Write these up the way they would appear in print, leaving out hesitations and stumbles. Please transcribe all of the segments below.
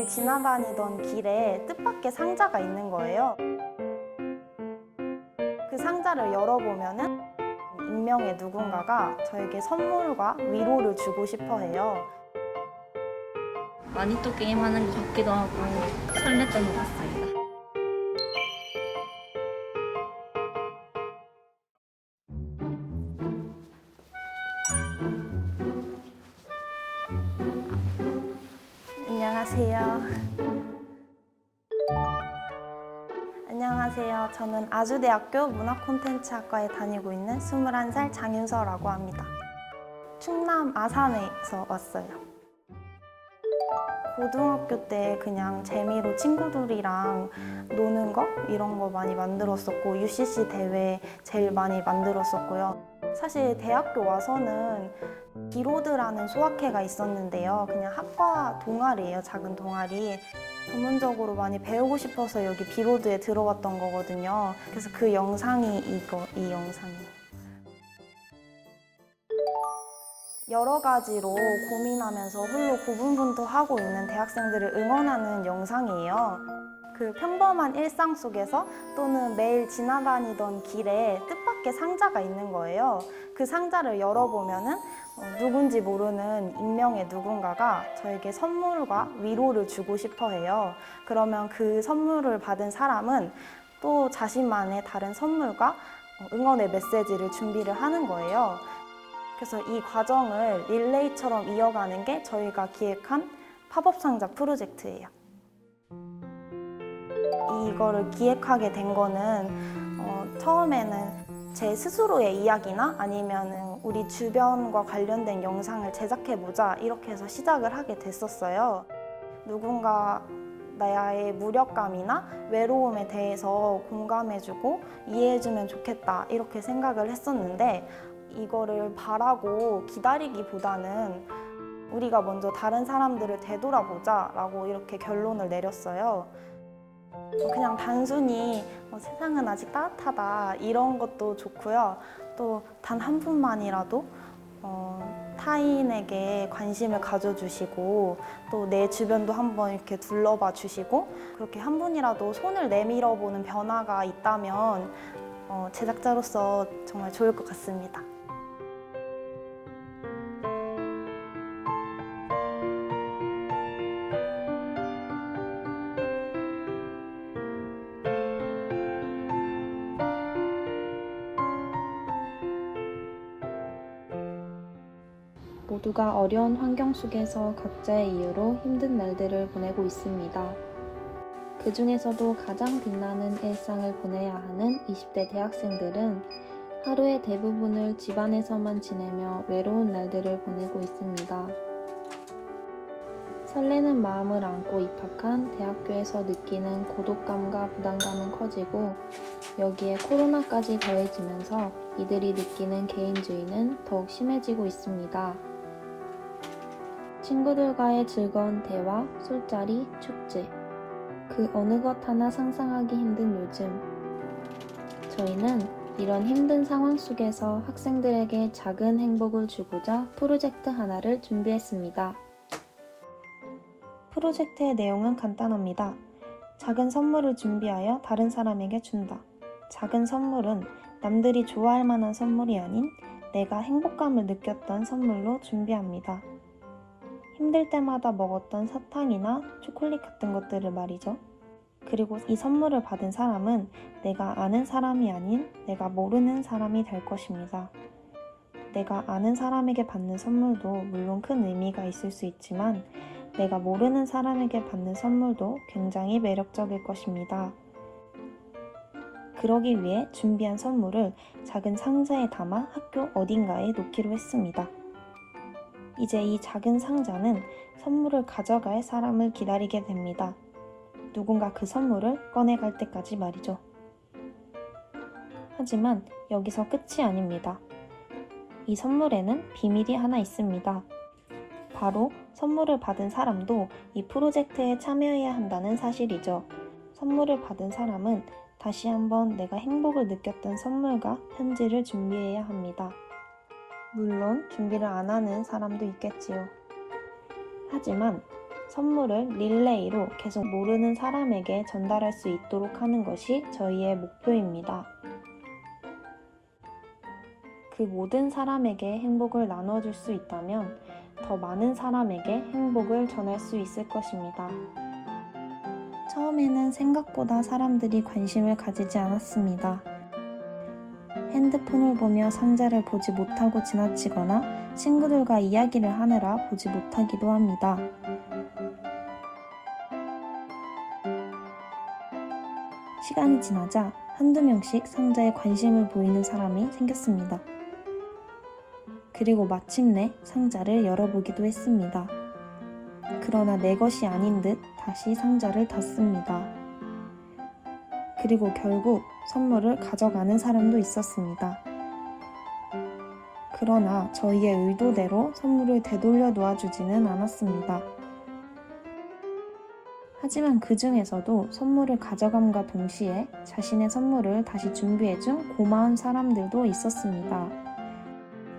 매일 지나다니던 길에 뜻밖의 상자가 있는 거예요. 그 상자를 열어보면은 익명의 누군가가 저에게 선물과 위로를 주고 싶어 해요. 마니또 게임 하는 것 같기도 하고 설렜던 것 같습니다. 안녕하세요. 안녕하세요. 저는 아주대학교 문화콘텐츠학과에 다니고 있는 21살 장윤서라고 합니다. 충남 아산에서 왔어요. 고등학교 때 그냥 재미로 친구들이랑 노는 거 이런 거 많이 만들었었고 UCC 대회 제일 많이 만들었었고요. 사실 대학교 와서는 비로드라는 소확회가 있었는데요. 그냥 학과 동아리예요. 작은 동아리. 전문적으로 많이 배우고 싶어서 여기 비로드에 들어왔던 거거든요. 그래서 그 영상이 이 영상이에요. 여러 가지로 고민하면서 홀로 고군분투하고 있는 대학생들을 응원하는 영상이에요. 그 평범한 일상 속에서 또는 매일 지나다니던 길에 뜻밖의 상자가 있는 거예요. 그 상자를 열어보면은 누군지 모르는 익명의 누군가가 저에게 선물과 위로를 주고 싶어 해요. 그러면 그 선물을 받은 사람은 또 자신만의 다른 선물과 응원의 메시지를 준비를 하는 거예요. 그래서 이 과정을 릴레이처럼 이어가는 게 저희가 기획한 팝업 상자 프로젝트예요. 이거를 기획하게 된 거는 처음에는 제 스스로의 이야기나 아니면 우리 주변과 관련된 영상을 제작해보자 이렇게 해서 시작을 하게 됐었어요. 누군가 나의 무력감이나 외로움에 대해서 공감해주고 이해해주면 좋겠다 이렇게 생각을 했었는데 이거를 바라고 기다리기보다는 우리가 먼저 다른 사람들을 되돌아보자 라고 이렇게 결론을 내렸어요. 그냥 단순히 세상은 아직 따뜻하다 이런 것도 좋고요. 또 단 한 분만이라도 타인에게 관심을 가져주시고 또 내 주변도 한번 이렇게 둘러봐 주시고 그렇게 한 분이라도 손을 내밀어 보는 변화가 있다면 제작자로서 정말 좋을 것 같습니다. 모두가 어려운 환경 속에서 각자의 이유로 힘든 날들을 보내고 있습니다. 그 중에서도 가장 빛나는 일상을 보내야 하는 20대 대학생들은 하루의 대부분을 집안에서만 지내며 외로운 날들을 보내고 있습니다. 설레는 마음을 안고 입학한 대학교에서 느끼는 고독감과 부담감은 커지고 여기에 코로나까지 더해지면서 이들이 느끼는 개인주의는 더욱 심해지고 있습니다. 친구들과의 즐거운 대화, 술자리, 축제 그 어느 것 하나 상상하기 힘든 요즘 저희는 이런 힘든 상황 속에서 학생들에게 작은 행복을 주고자 프로젝트 하나를 준비했습니다. 프로젝트의 내용은 간단합니다. 작은 선물을 준비하여 다른 사람에게 준다. 작은 선물은 남들이 좋아할 만한 선물이 아닌 내가 행복감을 느꼈던 선물로 준비합니다. 힘들 때마다 먹었던 사탕이나 초콜릿 같은 것들을 말이죠. 그리고 이 선물을 받은 사람은 내가 아는 사람이 아닌 내가 모르는 사람이 될 것입니다. 내가 아는 사람에게 받는 선물도 물론 큰 의미가 있을 수 있지만 내가 모르는 사람에게 받는 선물도 굉장히 매력적일 것입니다. 그러기 위해 준비한 선물을 작은 상자에 담아 학교 어딘가에 놓기로 했습니다. 이제 이 작은 상자는 선물을 가져갈 사람을 기다리게 됩니다. 누군가 그 선물을 꺼내갈 때까지 말이죠. 하지만 여기서 끝이 아닙니다. 이 선물에는 비밀이 하나 있습니다. 바로 선물을 받은 사람도 이 프로젝트에 참여해야 한다는 사실이죠. 선물을 받은 사람은 다시 한번 내가 행복을 느꼈던 선물과 편지를 준비해야 합니다. 물론 준비를 안 하는 사람도 있겠지요. 하지만 선물을 릴레이로 계속 모르는 사람에게 전달할 수 있도록 하는 것이 저희의 목표입니다. 그 모든 사람에게 행복을 나눠줄 수 있다면 더 많은 사람에게 행복을 전할 수 있을 것입니다. 처음에는 생각보다 사람들이 관심을 가지지 않았습니다. 핸드폰을 보며 상자를 보지 못하고 지나치거나 친구들과 이야기를 하느라 보지 못하기도 합니다. 시간이 지나자 한두 명씩 상자에 관심을 보이는 사람이 생겼습니다. 그리고 마침내 상자를 열어보기도 했습니다. 그러나 내 것이 아닌 듯 다시 상자를 닫습니다. 그리고 결국 선물을 가져가는 사람도 있었습니다. 그러나 저희의 의도대로 선물을 되돌려 놓아주지는 않았습니다. 하지만 그 중에서도 선물을 가져감과 동시에 자신의 선물을 다시 준비해준 고마운 사람들도 있었습니다.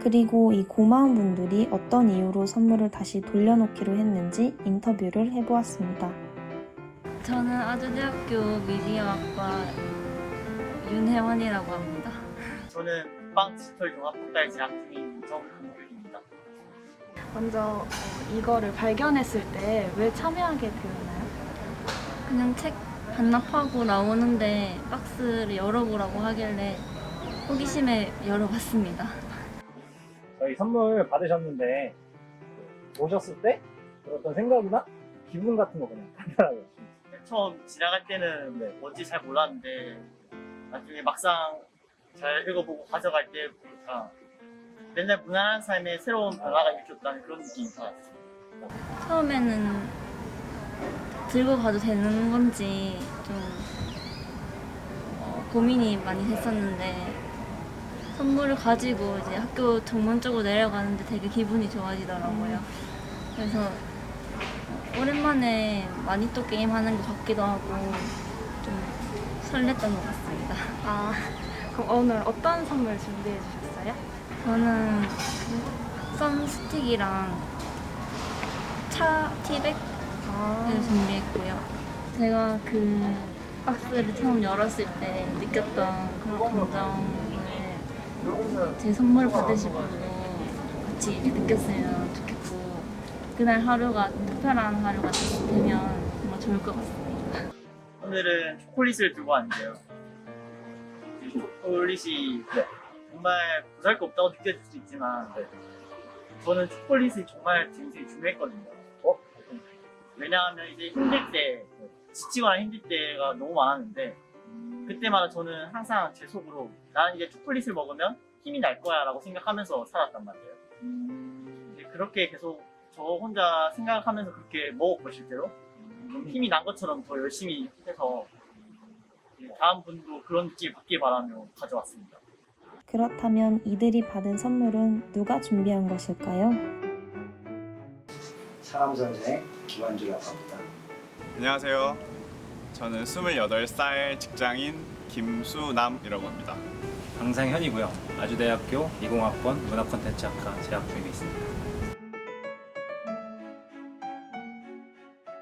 그리고 이 고마운 분들이 어떤 이유로 선물을 다시 돌려놓기로 했는지 인터뷰를 해보았습니다. 저는 아주대학교 미디어학과 윤혜원이라고 합니다. 저는 빵 디지털 종합학과에 재학 중인 정근규입니다. 먼저 이거를 발견했을 때 왜 참여하게 되었나요? 그냥 책 반납하고 나오는데 박스를 열어보라고 하길래 호기심에 열어봤습니다. 저희 선물 받으셨는데 보셨을 때 어떤 생각이나 기분 같은 거 그냥 간단하게. 처음 지나갈 때는 뭔지 잘 몰랐는데 나중에 막상 잘 읽어보고 가져갈 때 보니까 맨날 무난한 삶에 새로운 변화가 일으켰다는 그런 느낌이 받았어요. 처음에는 들고 가도 되는 건지 좀 고민이 많이 됐었는데 선물을 가지고 이제 학교 정문 쪽으로 내려가는데 되게 기분이 좋아지더라고요. 그래서 오랜만에 많이 또 게임하는 것 같기도 하고 좀 설렜던 것 같습니다. 그럼 오늘 어떤 선물 준비해 주셨어요? 저는 그 썬스틱이랑 차 티백을 준비했고요. 제가 그 박스를 처음 열었을 때 느꼈던 그런 감정을 제 선물 받으실 분도 같이 이렇게 느꼈으면 좋겠고 그날 하루가 특별한 하루가 되면 정말 좋을 것 같습니다. 오늘은 초콜릿을 들고 왔는데요. 이 초콜릿이 정말 보잘것없다고 느껴질 수 있지만 저는 초콜릿이 정말 굉장히 중요했거든요. 왜냐하면 이제 힘들 때, 지치거나 힘들 때가 너무 많았는데 그때마다 저는 항상 제 속으로 나는 이제 초콜릿을 먹으면 힘이 날 거야 라고 생각하면서 살았단 말이에요. 이제 그렇게 계속 저 혼자 생각하면서 그렇게 먹었고 실제로 좀 힘이 난 것처럼 더 열심히 해서 다음 분도 그런 느낌 받길 바라며 가져왔습니다. 그렇다면 이들이 받은 선물은 누가 준비한 것일까요? 사람 선생 김환주라고 합니다. 안녕하세요. 저는 28살 직장인 김수남이라고 합니다. 강상현이고요. 아주대학교 미공학번 문화콘텐츠학과 재학 중에 있습니다.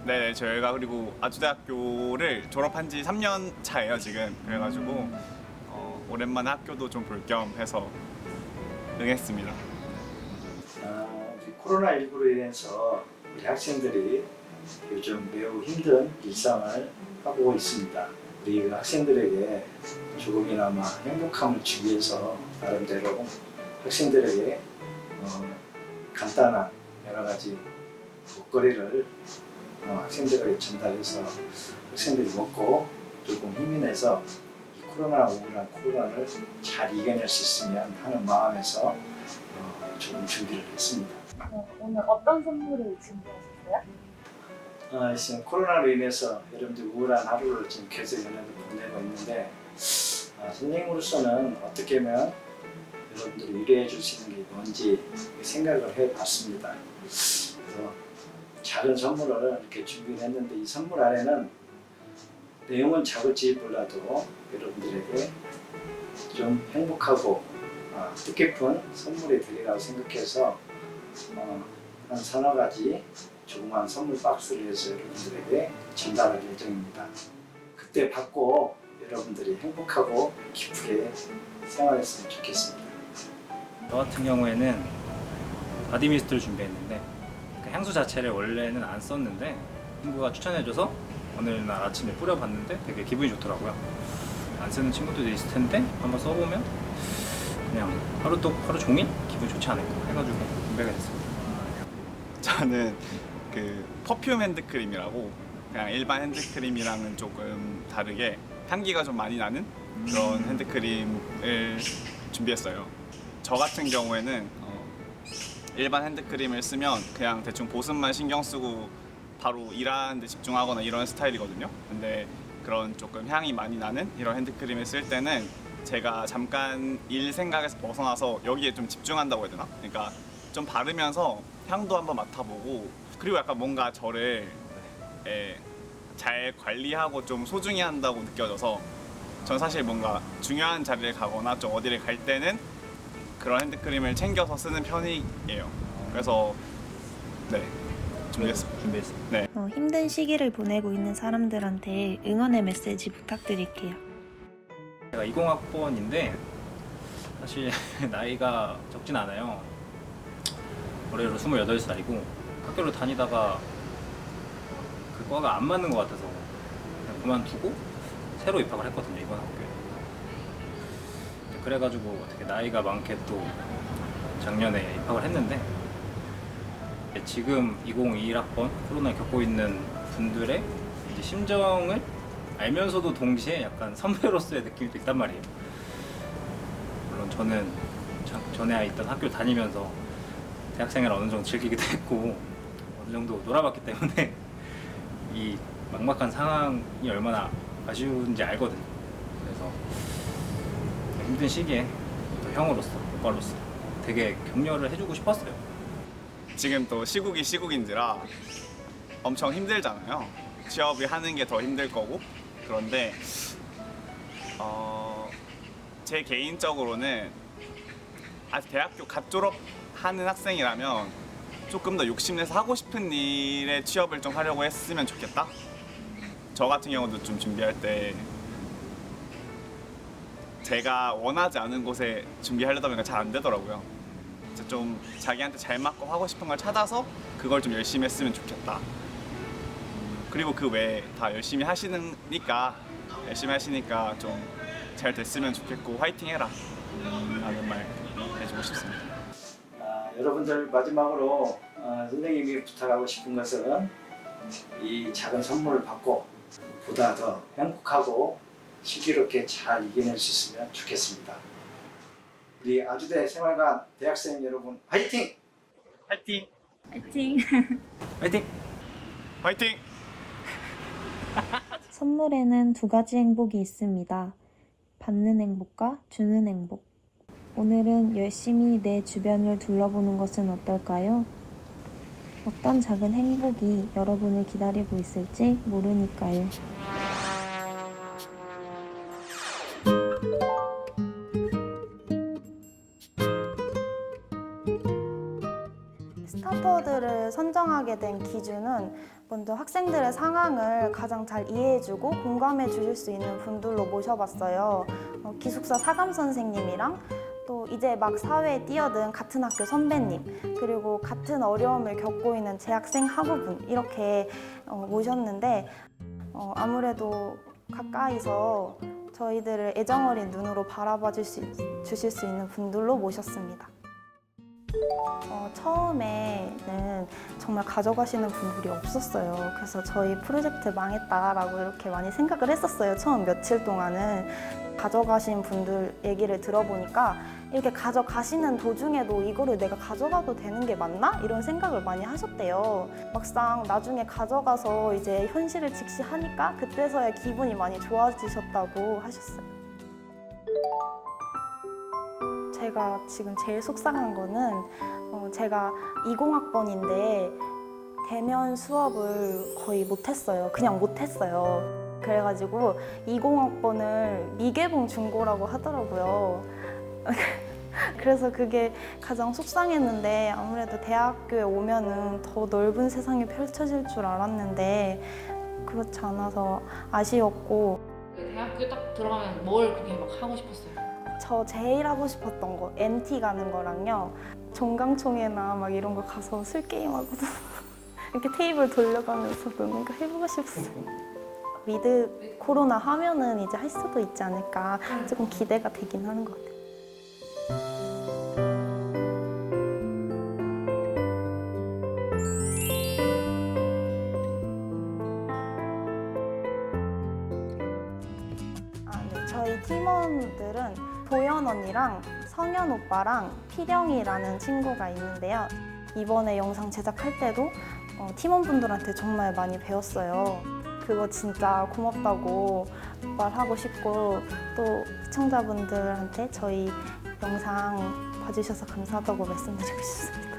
네, 저희가 그리고 아주대학교를 졸업한 지 3년 차예요 지금. 그래가지고 오랜만에 학교도 좀 볼 겸 해서 응했습니다. 코로나19로 인해서 우리 학생들이 요즘 매우 힘든 일상을 하고 있습니다. 우리 학생들에게 조금이나마 행복함을 주기 위해서 나름대로 학생들에게 간단한 여러 가지 먹거리를 학생들에게 전달해서 학생들이 먹고 조금 힘이 내서 이 우울한 코로나를 잘 이겨낼 수 있으면 하는 마음에서 조금 준비를 했습니다. 오늘 어떤 선물을 준비하셨어요? 지금 코로나로 인해서 여러분들 우울한 하루를 지금 계속 연애를 보내고 있는데 선생님으로서는 어떻게 하면 여러분들을 위로해 줄 수 있는 게 뭔지 생각을 해봤습니다. 그래서 작은 선물을 이렇게 준비를 했는데 이 선물 안에는 내용은 작을지 몰라도 여러분들에게 좀 행복하고 뜻깊은 선물이 되리라고 생각해서 한 서너 가지 조그만 선물 박스를 해서 여러분들에게 전달할 예정입니다. 그때 받고 여러분들이 행복하고 기쁘게 생활했으면 좋겠습니다. 저 같은 경우에는 바디미스트를 준비했는데 그 향수 자체를 원래는 안 썼는데 친구가 추천해줘서 어느 날 아침에 뿌려봤는데 되게 기분이 좋더라고요. 안 쓰는 친구들도 있을 텐데 한번 써보면 그냥 하루 종일 기분 좋지 않을까 해가지고 준비하게 됐습니다. 저는 그 퍼퓸 핸드크림이라고 그냥 일반 핸드크림이랑은 조금 다르게 향기가 좀 많이 나는 그런 핸드크림을 준비했어요. 저 같은 경우에는 일반 핸드크림을 쓰면 그냥 대충 보습만 신경 쓰고 바로 일하는 데 집중하거나 이런 스타일이거든요. 근데 그런 조금 향이 많이 나는 이런 핸드크림을 쓸 때는 제가 잠깐 일 생각에서 벗어나서 여기에 좀 집중한다고 해야 되나? 그러니까 좀 바르면서 향도 한번 맡아보고 그리고 약간 뭔가 저를 잘 관리하고 좀 소중히 한다고 느껴져서 전 사실 뭔가 중요한 자리를 가거나 좀 어디를 갈 때는 그런 핸드크림을 챙겨서 쓰는 편이에요. 그래서 네 준비했습니다. 네. 힘든 시기를 보내고 있는 사람들한테 응원의 메시지 부탁드릴게요. 제가 20학번인데 사실 나이가 적진 않아요. 올해로 28살이고 학교를 다니다가 그 과가 안 맞는 것 같아서 그냥 그만두고 새로 입학을 했거든요, 이번 학교에. 그래가지고 어떻게 나이가 많게 또 작년에 입학을 했는데 지금 2021학번 코로나 겪고 있는 분들의 이제 심정을 알면서도 동시에 약간 선배로서의 느낌이 또 있단 말이에요. 물론 저는 전에 있던 학교를 다니면서 대학생을 어느 정도 즐기기도 했고 어느 정도 놀아봤기 때문에 이 막막한 상황이 얼마나 아쉬운지 알거든요. 그래서 힘든 시기에 또 형으로서, 오빠로서 되게 격려를 해주고 싶었어요. 지금 또 시국이 시국인지라 엄청 힘들잖아요. 취업을 하는 게 더 힘들 거고 그런데 제 개인적으로는 아직 대학교 갓 졸업하는 학생이라면 조금 더 욕심내서 하고 싶은 일에 취업을 좀 하려고 했으면 좋겠다. 저 같은 경우도 좀 준비할 때 제가 원하지 않은 곳에 준비하려다 보니까 잘 안 되더라고요. 좀 자기한테 잘 맞고 하고 싶은 걸 찾아서 그걸 좀 열심히 했으면 좋겠다. 그리고 그 외에 다 열심히 하시니까 좀 잘 됐으면 좋겠고 화이팅 해라 라는 말 해주고 싶습니다. 여러분들 마지막으로 선생님이 부탁하고 싶은 것은 이 작은 선물을 받고 보다 더 행복하고 슬기롭게 잘 이겨낼 수 있으면 좋겠습니다. 우리 아주대 생활관 대학생 여러분 화이팅! 화이팅! 파이팅! 화이팅! 화이팅! 선물에는 두 가지 행복이 있습니다. 받는 행복과 주는 행복. 오늘은 열심히 내 주변을 둘러보는 것은 어떨까요? 어떤 작은 행복이 여러분을 기다리고 있을지 모르니까요. 스타터들을 선정하게 된 기준은 먼저 학생들의 상황을 가장 잘 이해해주고 공감해 주실 수 있는 분들로 모셔봤어요. 기숙사 사감 선생님이랑 또 이제 막 사회에 뛰어든 같은 학교 선배님, 그리고 같은 어려움을 겪고 있는 재학생 학우분 이렇게 모셨는데 아무래도 가까이서 저희들을 애정어린 눈으로 바라봐 주실 수 있는 분들로 모셨습니다. 처음에는 정말 가져가시는 분들이 없었어요. 그래서 저희 프로젝트 망했다라고 이렇게 많이 생각을 했었어요. 처음 며칠 동안은. 가져가신 분들 얘기를 들어보니까 이렇게 가져가시는 도중에도 이거를 내가 가져가도 되는 게 맞나? 이런 생각을 많이 하셨대요. 막상 나중에 가져가서 이제 현실을 직시하니까 그때서야 기분이 많이 좋아지셨다고 하셨어요. 제가 지금 제일 속상한 거는 제가 20학번인데 대면 수업을 거의 못했어요. 그냥 못했어요. 그래가지고 20학번을 미개봉 중고라고 하더라고요. 그래서 그게 가장 속상했는데 아무래도 대학교에 오면은 더 넓은 세상이 펼쳐질 줄 알았는데 그렇지 않아서 아쉬웠고 대학교 딱 들어가면 뭘 그렇게 막 하고 싶었어요? 저 제일 하고 싶었던 거 MT 가는 거랑요 종강총회나 막 이런 거 가서 술 게임하거든 이렇게 테이블 돌려가면서 뭔가 해보고 싶었어요. 위드 코로나 하면은 이제 할 수도 있지 않을까 조금 기대가 되긴 하는 것 같아요. 네. 저희 팀원들은 도연 언니랑 성현 오빠랑 필영이라는 친구가 있는데요. 이번에 영상 제작할 때도 팀원분들한테 정말 많이 배웠어요. 그거 진짜 고맙다고 말하고 싶고 또 시청자분들한테 저희 영상 봐주셔서 감사하다고 말씀드리고 싶습니다.